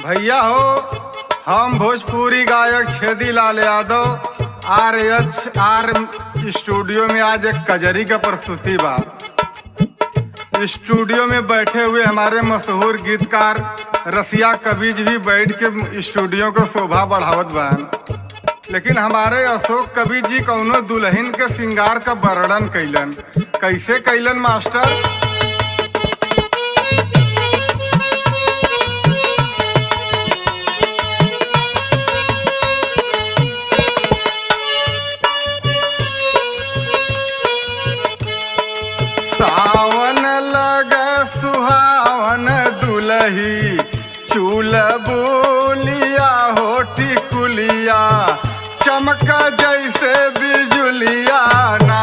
भैया हो, हम भोजपुरी गायक छेदी लाल यादव RHR स्टूडियो में आज एक कजरी का प्रस्तुति बा। स्टूडियो में बैठे हुए हमारे मशहूर गीतकार रसिया कवि जी भी बैठ के स्टूडियो को शोभा बढ़ावत बा। लेकिन हमारे अशोक कवि जी कौनो दुल्हन के श्रृंगार का वर्णन कैलन। कैसे कैलन मास्टर? सावन लग सुहावन दुलही चूल बोलिया होठी कुलिया चमक जैसे बिजुलिया ना।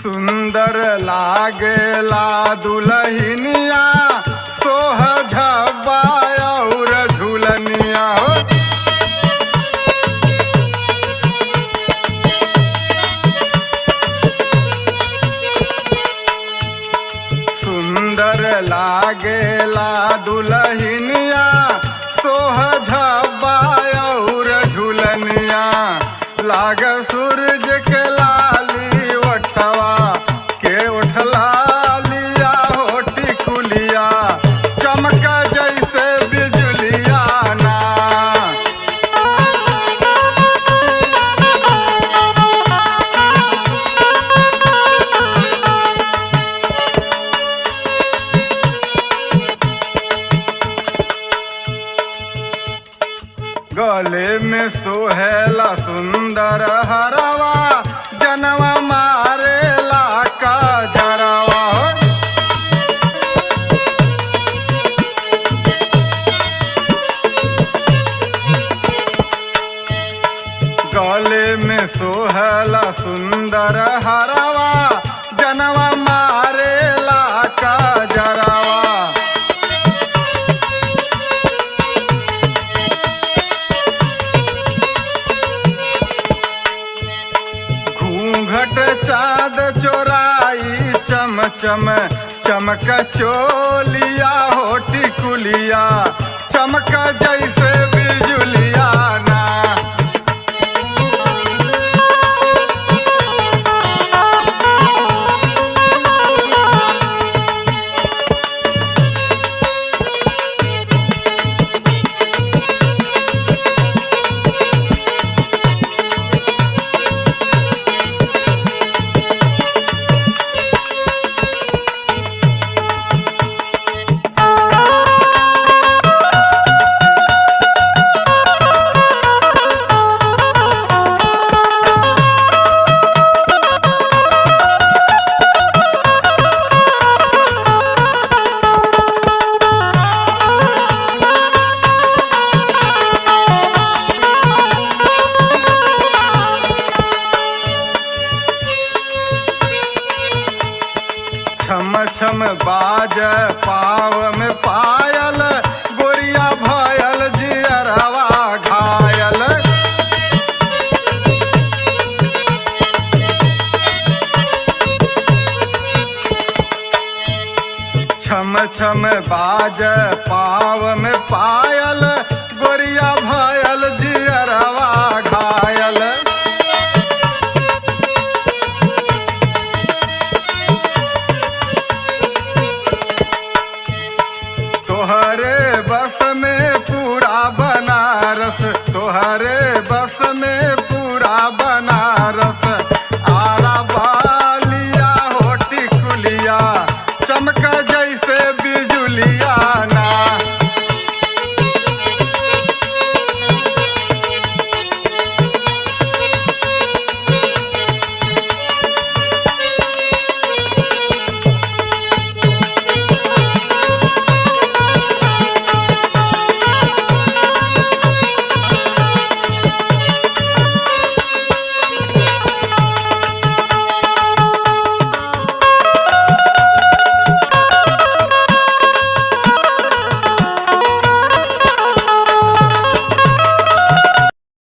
सुंदर लागेला दुल्हनिया सोह झब्बा और झूलनिया। सुंदर लागेला दुल्हनिया सोह झब्बा और झूलनिया। लाग सूरज के लाली वटवा के उठला लिया होठी कुलिया चमक जैसे बिजुलिया ना। गले में सोहेला सुंदर हरवा जनवा मारेला का जरवा। गले में सोहेला सुंदर हरवा जनवा मारेला का जरवा। घूंघट चाँद चोराई चम चम चमक चोलिया होठी कुलिया चमक जैसे बिजुलिया ना। छम छम बाज पाव में पायल गोरिया भयल जियरवा घायल। छम छम बाज पाव में पायल गोरिया भयल जियरवा घायल। तोहरे बस में पूरा बनारस, तोहरे बस में पूरा बना